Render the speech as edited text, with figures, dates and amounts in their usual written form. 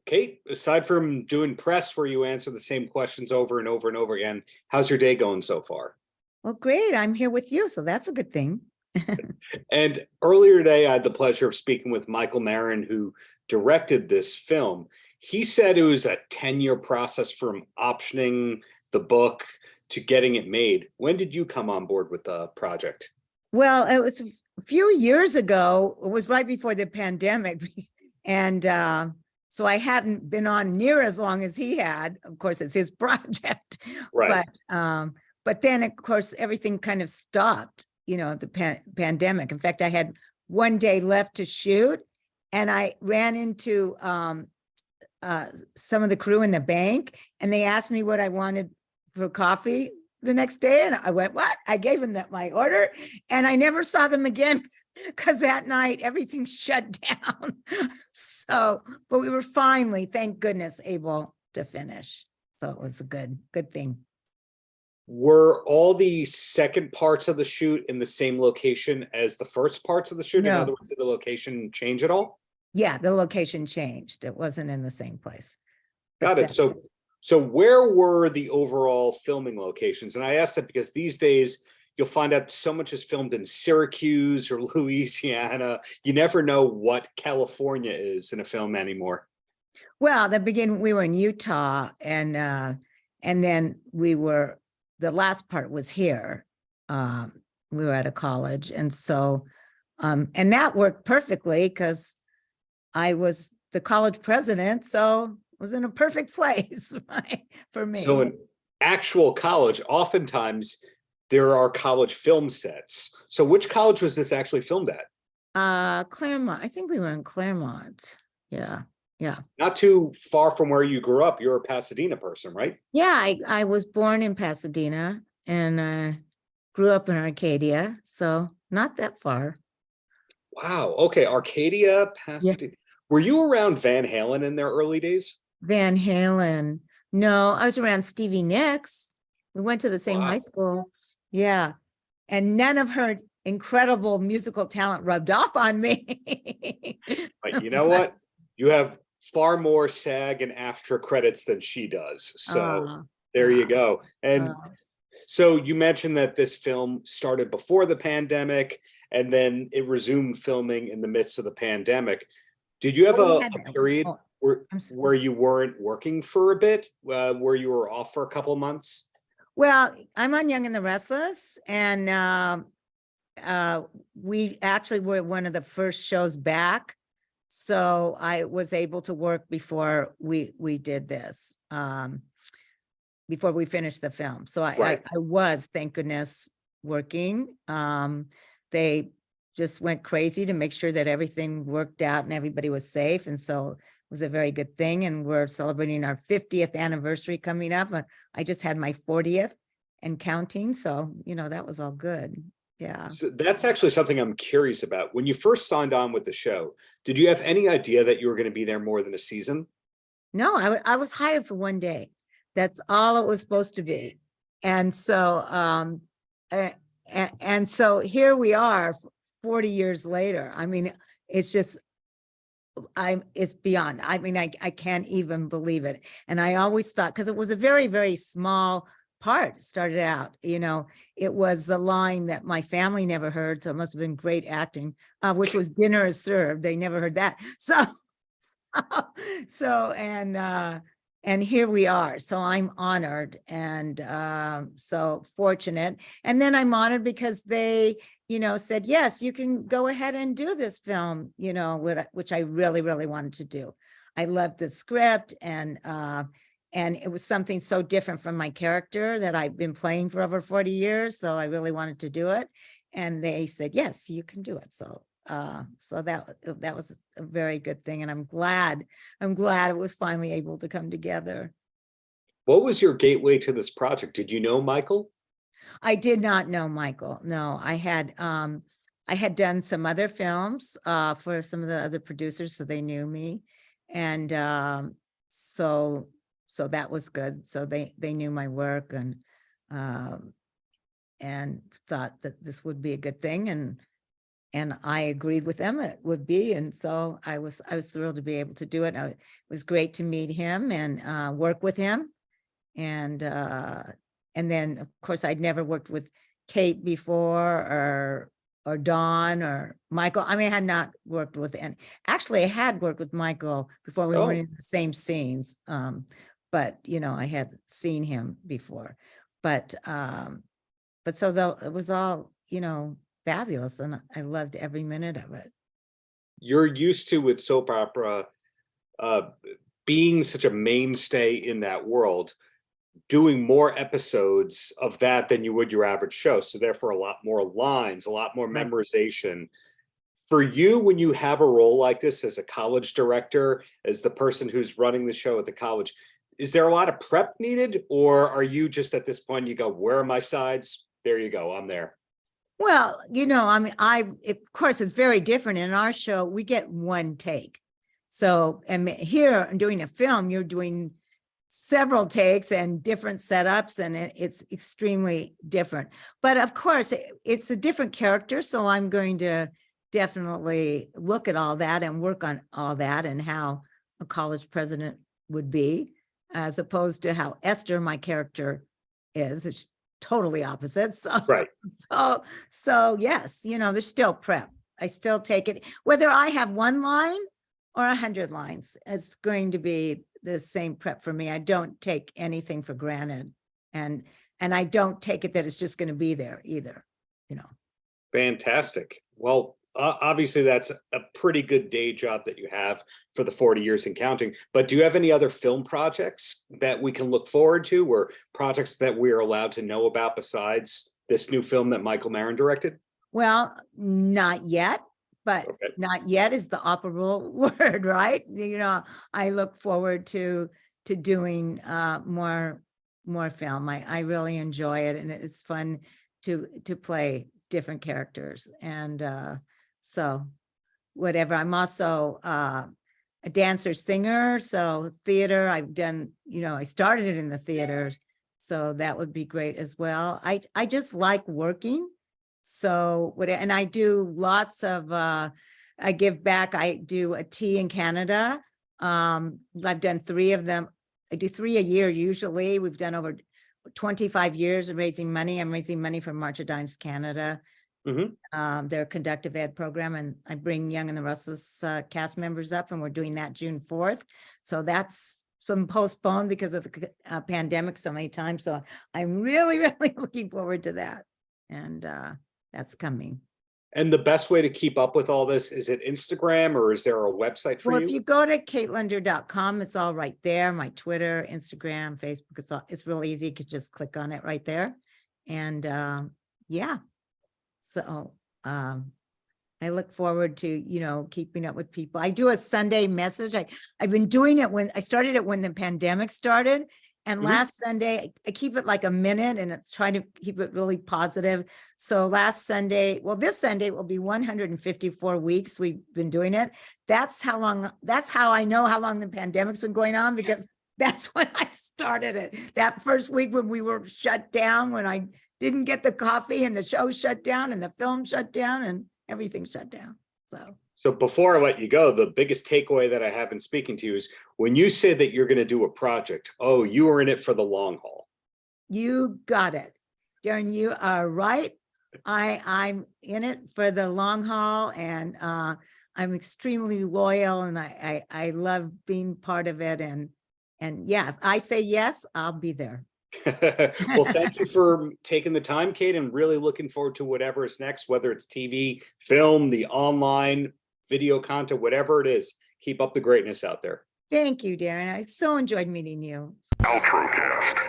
Kate, aside from doing press where you answer the same questions over and over and over again, how's your day going so far? Well, great. I'm here with you, so that's a good thing. And earlier today, I had the pleasure of speaking with Michael Marin, who directed this film. He said it was a 10-year process from optioning the book to getting it made. When did you come on board with the project? Well, it was a few years ago. It was right before the pandemic. And so I hadn't been on near as long as he had. Of course, it's his project. Right. But then, of course, everything kind of stopped, the pandemic. In fact, I had one day left to shoot, and I ran into some of the crew in the bank, and they asked me what I wanted for coffee the next day. And I went, what? I gave them my order, and I never saw them again because that night everything shut down. So, but we were finally, thank goodness, able to finish. So it was a good thing. Were all the second parts of the shoot in the same location as the first parts of the shoot? No. In other words, did the location change at all? Yeah, the location changed. It wasn't in the same place. Got it. So where were the overall filming locations? And I asked that because these days you'll find out so much is filmed in Syracuse or Louisiana. You never know what California is in a film anymore. Well, we were in Utah, and then the last part was here. We were at a college, and so and that worked perfectly because I was the college president, so it was in a perfect place for me. So in actual college, oftentimes there are college film sets. So which college was this actually filmed at? Claremont. I think we were in Claremont. Yeah. Not too far from where you grew up. You're a Pasadena person, right? Yeah, I was born in Pasadena and grew up in Arcadia, so not that far. Wow. Okay. Arcadia, Pasadena. Yeah. Were you around Van Halen in their early days? Van Halen. No, I was around Stevie Nicks. We went to the same high school. Yeah. And none of her incredible musical talent rubbed off on me. But you know what? You have far more SAG and AFTRA credits than she does. So there you go. And so you mentioned that this film started before the pandemic and then it resumed filming in the midst of the pandemic. Did you have a period where you weren't working for a bit, where you were off for a couple of months? Well, I'm on Young and the Restless, and we actually were one of the first shows back. So I was able to work before we did this, before we finished the film. So I was, thank goodness, working. They just went crazy to make sure that everything worked out and everybody was safe. And so it was a very good thing. And we're celebrating our 50th anniversary coming up. I just had my 40th and counting. So, that was all good. Yeah. So that's actually something I'm curious about. When you first signed on with the show, did you have any idea that you were going to be there more than a season? No, I was hired for one day. That's all it was supposed to be. And so, and so here we are 40 years later. I mean, it's just, it's beyond. I mean, I can't even believe it. And I always thought, because it was a very, very small part started out, it was the line that my family never heard. So it must have been great acting, which was dinner is served. They never heard that. And here we are. So I'm honored and so fortunate. And then I'm honored because they, said, yes, you can go ahead and do this film, which I really, really wanted to do. I loved the script and it was something so different from my character that I've been playing for over 40 years. So I really wanted to do it. And they said, yes, you can do it. So that was a very good thing. And I'm glad it was finally able to come together. What was your gateway to this project? Did you know Michael? I did not know Michael. No, I had done some other films for some of the other producers, so they knew me. And so that was good. So they knew my work and thought that this would be a good thing. I agreed with them it would be, and so I was thrilled to be able to do it. It was great to meet him and work with him, and then of course I'd never worked with Kate before, or Dawn or Michael. I mean, I had not worked with, and actually I had worked with Michael before. We weren't in the same scenes, but I had seen him before. But so though it was all fabulous, and I loved every minute of it. You're used to, with soap opera, being such a mainstay in that world, doing more episodes of that than you would your average show. So therefore, a lot more lines, a lot more memorization. For you, when you have a role like this as a college director, as the person who's running the show at the college, is there a lot of prep needed, or are you just at this point, you go, where are my sides? There you go, I'm there. Well, I mean, of course, it's very different. In our show, we get one take. So, and here, in doing a film, you're doing several takes and different setups, and it's extremely different. But of course, it's a different character. So I'm going to definitely look at all that and work on all that and how a college president would be, as opposed to how Esther, my character, is. It's totally opposite. So, right. So yes, there's still prep. I still take it, whether I have one line or 100 lines, it's going to be the same prep for me. I don't take anything for granted, and I don't take it that it's just going to be there either, Fantastic. Well, obviously that's a pretty good day job that you have for the 40 years and counting, but do you have any other film projects that we can look forward to, or projects that we're allowed to know about besides this new film that Michael Marin directed? Well, not yet, but not yet is the operable word, right? I look forward to doing more film. I really enjoy it, and it's fun to play different characters. And so whatever. I'm also a dancer singer, so theater I've done, I started it in the theaters, so that would be great as well. I just like working. So and I do lots of I give back. I do a tea in Canada. I've done 3 of them. I do 3 a year usually. We've done over 25 years of raising money. I'm raising money for March of Dimes Canada. Their conductive ed program, and I bring Young and the Restless cast members up, and we're doing that June 4th. So that's been postponed because of the pandemic so many times. So I'm really, really looking forward to that, and that's coming. And the best way to keep up with all this, is it Instagram, or is there a website for you? If you go to katelinder.com, it's all right there. My Twitter, Instagram, Facebook, it's real easy. You could just click on it right there. And yeah. So I look forward to, keeping up with people. I do a Sunday message. I've been doing it I started it when the pandemic started. And last Sunday, I keep it like a minute, and I try to keep it really positive. So last Sunday, this Sunday will be 154 weeks we've been doing it. That's how I know how long the pandemic's been going on, because that's when I started it. That first week when we were shut down, when I didn't get the coffee, and the show shut down, and the film shut down, and everything shut down. So before I let you go, the biggest takeaway that I have in speaking to you is when you say that you're going to do a project, you are in it for the long haul. You got it, Darren. You are right. I'm in it for the long haul, and I'm extremely loyal, and I love being part of it. And yeah, if I say yes, I'll be there. Well, thank you for taking the time, Kate, and really looking forward to whatever is next, whether it's TV, film, the online video content, whatever it is. Keep up the greatness out there. Thank you, Darren. I so enjoyed meeting you. Paltrocast.